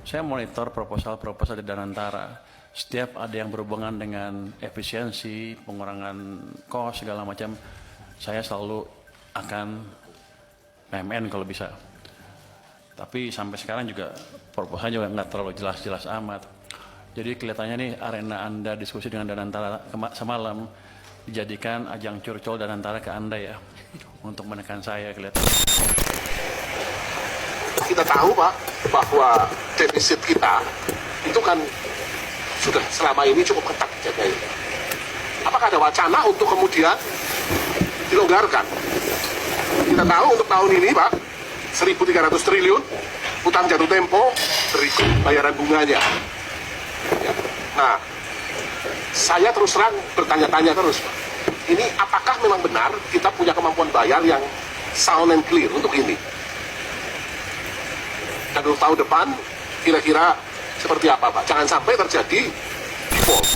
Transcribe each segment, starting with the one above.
Saya monitor proposal-proposal di Danantara. Setiap ada yang berhubungan dengan efisiensi, pengurangan kos, segala macam, saya selalu akan PMN kalau bisa. Tapi sampai sekarang juga proposalnya juga nggak terlalu jelas-jelas amat. Jadi kelihatannya nih arena Anda diskusi dengan Danantara semalam dijadikan ajang curcol Danantara ke Anda ya, untuk menekan saya kelihatannya. Kita tahu Pak, bahwa defisit kita itu kan sudah selama ini cukup ketat jagain. Apakah ada wacana untuk kemudian dilonggarkan? Kita tahu untuk tahun ini Pak, 1.300 triliun, utang jatuh tempo, berikut bayaran bunganya. Ya. Nah, saya terus terang bertanya-tanya terus Pak, ini apakah memang benar kita punya kemampuan bayar yang sound and clear untuk ini? Dan untuk tahun depan kira-kira seperti apa Pak? Jangan sampai terjadi default.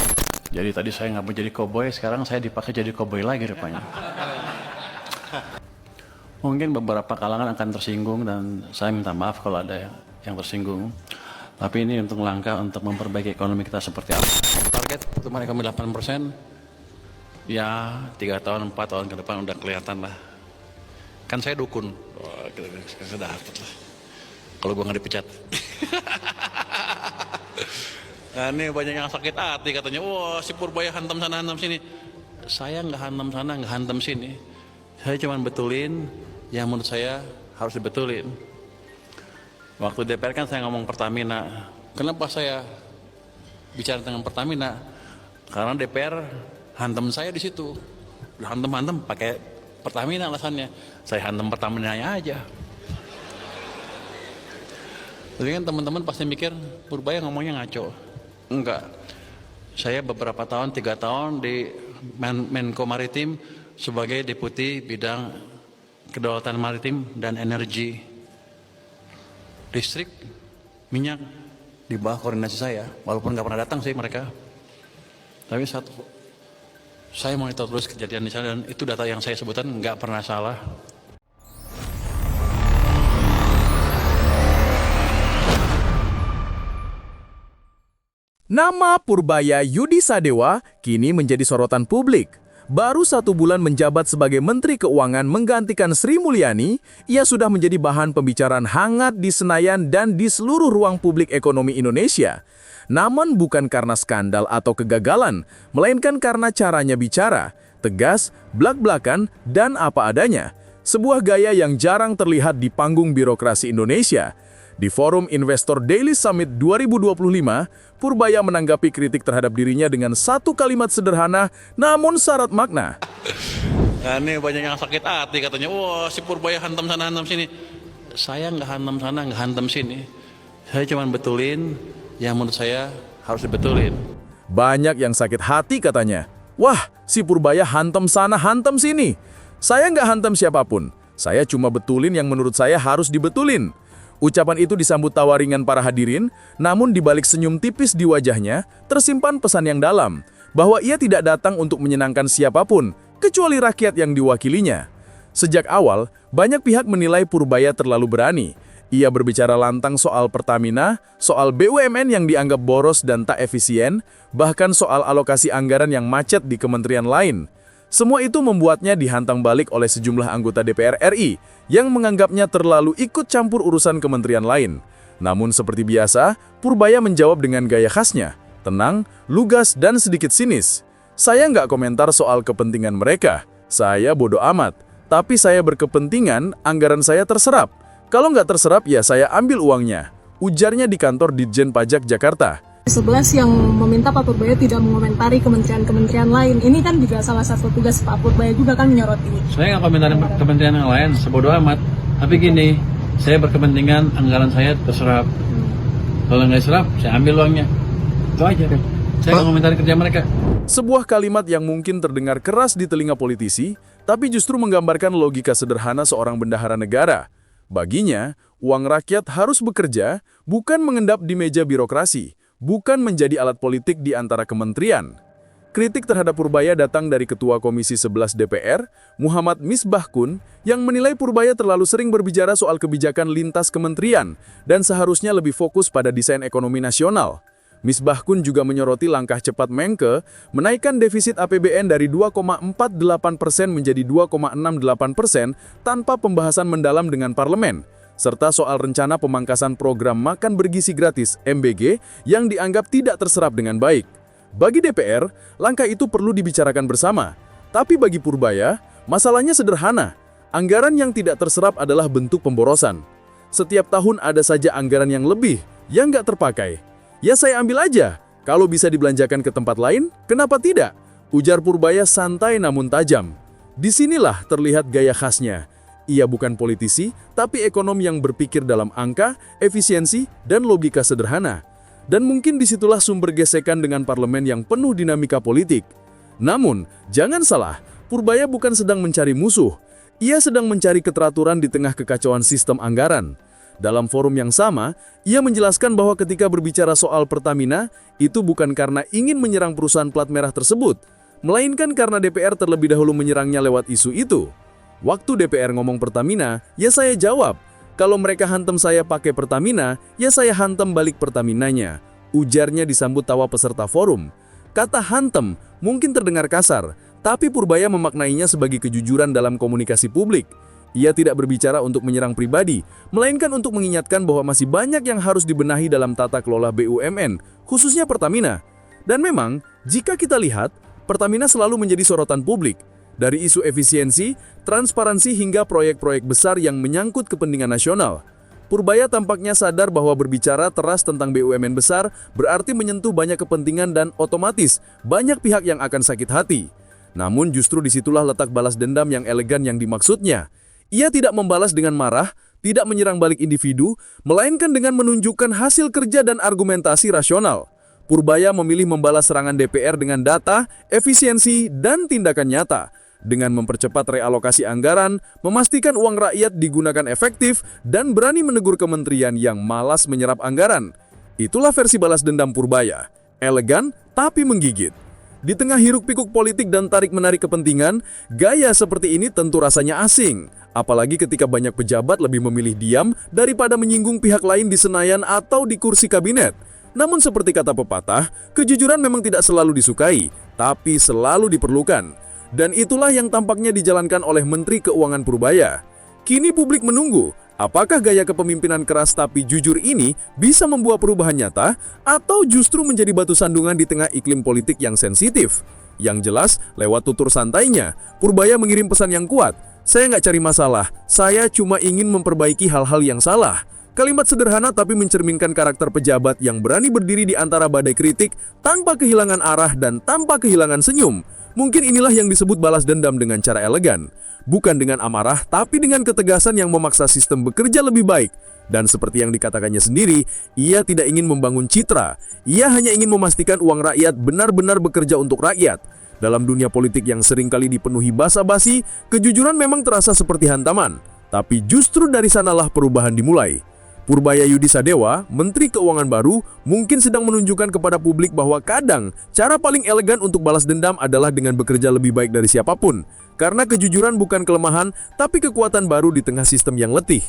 Jadi tadi saya nggak mau jadi koboi, sekarang saya dipakai jadi koboi lagi rupanya. Mungkin beberapa kalangan akan tersinggung dan saya minta maaf kalau ada yang tersinggung. Tapi ini untuk langkah untuk memperbaiki ekonomi kita seperti apa. Target pertumbuhan ekonomi 8%, ya 3 tahun, 4 tahun ke depan udah kelihatan lah. Kan saya dukun, kita dapat lah. Kalau gue nggak dipecat. Nah ini banyak yang sakit hati katanya, wah si Purbaya hantam sana hantam sini. Saya nggak hantam sana, nggak hantam sini. Saya cuma betulin yang menurut saya harus dibetulin. Waktu DPR kan saya ngomong Pertamina. Kenapa saya bicara tentang Pertamina? Karena DPR hantam saya di situ. Hantam-hantam pakai Pertamina alasannya. Saya hantam Pertaminanya aja. Tapi kan teman-teman pasti mikir Purbaya ngomongnya ngaco. Enggak. Saya beberapa tahun, 3 tahun di Menko Maritim sebagai Deputi Bidang Kedaulatan Maritim dan Energi. Listrik, minyak di bawah koordinasi saya, walaupun nggak pernah datang sih mereka. Tapi saya monitor terus kejadian di sana dan itu data yang saya sebutkan nggak pernah salah. Nama Purbaya Yudi Sadewa kini menjadi sorotan publik. Baru 1 bulan menjabat sebagai Menteri Keuangan menggantikan Sri Mulyani, ia sudah menjadi bahan pembicaraan hangat di Senayan dan di seluruh ruang publik ekonomi Indonesia. Namun bukan karena skandal atau kegagalan, melainkan karena caranya bicara, tegas, blak-blakan, dan apa adanya. Sebuah gaya yang jarang terlihat di panggung birokrasi Indonesia. Di forum Investor Daily Summit 2025, Purbaya menanggapi kritik terhadap dirinya dengan satu kalimat sederhana namun syarat makna. Nah ini banyak yang sakit hati katanya, wah si Purbaya hantam sana hantam sini. Saya nggak hantam sana, nggak hantam sini. Saya cuma betulin yang menurut saya harus dibetulin. Banyak yang sakit hati katanya. Wah, si Purbaya hantam sana hantam sini. Saya nggak hantam siapapun. Saya cuma betulin yang menurut saya harus dibetulin. Ucapan itu disambut tawa ringan para hadirin, namun di balik senyum tipis di wajahnya, tersimpan pesan yang dalam, bahwa ia tidak datang untuk menyenangkan siapapun, kecuali rakyat yang diwakilinya. Sejak awal, banyak pihak menilai Purbaya terlalu berani. Ia berbicara lantang soal Pertamina, soal BUMN yang dianggap boros dan tak efisien, bahkan soal alokasi anggaran yang macet di kementerian lain. Semua itu membuatnya dihantam balik oleh sejumlah anggota DPR RI yang menganggapnya terlalu ikut campur urusan kementerian lain. Namun seperti biasa, Purbaya menjawab dengan gaya khasnya, tenang, lugas, dan sedikit sinis. Saya nggak komentar soal kepentingan mereka, saya bodoh amat. Tapi saya berkepentingan anggaran saya terserap. Kalau nggak terserap ya saya ambil uangnya. Ujarnya di kantor Ditjen Pajak Jakarta. 11 yang meminta Pak Purbaya tidak mengomentari kementerian-kementerian lain. Ini kan juga salah satu tugas Pak Purbaya juga kan menyoroti. Saya nggak komentari kementerian yang lain, sebodoh amat. Tapi gini, saya berkepentingan anggaran saya terserap. Kalau nggak serap, saya ambil uangnya. Itu aja deh. Saya nggak komentari kerja mereka. Sebuah kalimat yang mungkin terdengar keras di telinga politisi, tapi justru menggambarkan logika sederhana seorang bendahara negara. Baginya, uang rakyat harus bekerja, bukan mengendap di meja birokrasi. Bukan menjadi alat politik di antara kementerian. Kritik terhadap Purbaya datang dari Ketua Komisi 11 DPR, Muhammad Misbahkun, yang menilai Purbaya terlalu sering berbicara soal kebijakan lintas kementerian dan seharusnya lebih fokus pada desain ekonomi nasional. Misbahkun juga menyoroti langkah cepat Menkeu menaikkan defisit APBN dari 2,48% menjadi 2,68% tanpa pembahasan mendalam dengan parlemen, serta soal rencana pemangkasan program makan bergizi gratis (MBG) yang dianggap tidak terserap dengan baik. Bagi DPR, langkah itu perlu dibicarakan bersama. Tapi bagi Purbaya, masalahnya sederhana. Anggaran yang tidak terserap adalah bentuk pemborosan. Setiap tahun ada saja anggaran yang lebih, yang nggak terpakai. Ya saya ambil aja, kalau bisa dibelanjakan ke tempat lain, kenapa tidak? Ujar Purbaya santai namun tajam. Disinilah terlihat gaya khasnya. Ia bukan politisi, tapi ekonom yang berpikir dalam angka, efisiensi, dan logika sederhana. Dan mungkin disitulah sumber gesekan dengan parlemen yang penuh dinamika politik. Namun, jangan salah, Purbaya bukan sedang mencari musuh. Ia sedang mencari keteraturan di tengah kekacauan sistem anggaran. Dalam forum yang sama, ia menjelaskan bahwa ketika berbicara soal Pertamina, itu bukan karena ingin menyerang perusahaan plat merah tersebut, melainkan karena DPR terlebih dahulu menyerangnya lewat isu itu. Waktu DPR ngomong Pertamina, ya saya jawab, kalau mereka hantam saya pakai Pertamina, ya saya hantam balik Pertaminanya. Ujarnya disambut tawa peserta forum. Kata hantam mungkin terdengar kasar, tapi Purbaya memaknainya sebagai kejujuran dalam komunikasi publik. Ia tidak berbicara untuk menyerang pribadi, melainkan untuk mengingatkan bahwa masih banyak yang harus dibenahi dalam tata kelola BUMN, khususnya Pertamina. Dan memang, jika kita lihat, Pertamina selalu menjadi sorotan publik. Dari isu efisiensi, transparansi hingga proyek-proyek besar yang menyangkut kepentingan nasional. Purbaya tampaknya sadar bahwa berbicara teras tentang BUMN besar berarti menyentuh banyak kepentingan dan otomatis banyak pihak yang akan sakit hati. Namun justru disitulah letak balas dendam yang elegan yang dimaksudnya. Ia tidak membalas dengan marah, tidak menyerang balik individu, melainkan dengan menunjukkan hasil kerja dan argumentasi rasional. Purbaya memilih membalas serangan DPR dengan data, efisiensi, dan tindakan nyata. Dengan mempercepat realokasi anggaran, memastikan uang rakyat digunakan efektif, dan berani menegur kementerian yang malas menyerap anggaran. Itulah versi balas dendam Purbaya. Elegan, tapi menggigit. Di tengah hiruk-pikuk politik dan tarik-menarik kepentingan, gaya seperti ini tentu rasanya asing. Apalagi ketika banyak pejabat lebih memilih diam daripada menyinggung pihak lain di Senayan atau di kursi kabinet. Namun seperti kata pepatah, kejujuran memang tidak selalu disukai, tapi selalu diperlukan. Dan itulah yang tampaknya dijalankan oleh Menteri Keuangan Purbaya. Kini publik menunggu, apakah gaya kepemimpinan keras tapi jujur ini bisa membuat perubahan nyata atau justru menjadi batu sandungan di tengah iklim politik yang sensitif. Yang jelas, lewat tutur santainya, Purbaya mengirim pesan yang kuat. Saya nggak cari masalah, saya cuma ingin memperbaiki hal-hal yang salah. Kalimat sederhana tapi mencerminkan karakter pejabat yang berani berdiri di antara badai kritik tanpa kehilangan arah dan tanpa kehilangan senyum. Mungkin inilah yang disebut balas dendam dengan cara elegan. Bukan dengan amarah, tapi dengan ketegasan yang memaksa sistem bekerja lebih baik. Dan seperti yang dikatakannya sendiri, ia tidak ingin membangun citra. Ia hanya ingin memastikan uang rakyat benar-benar bekerja untuk rakyat. Dalam dunia politik yang seringkali dipenuhi basa-basi, kejujuran memang terasa seperti hantaman. Tapi justru dari sanalah perubahan dimulai. Purbaya Yudi Sadewa, Menteri Keuangan baru, mungkin sedang menunjukkan kepada publik bahwa kadang cara paling elegan untuk balas dendam adalah dengan bekerja lebih baik dari siapapun. Karena kejujuran bukan kelemahan, tapi kekuatan baru di tengah sistem yang letih.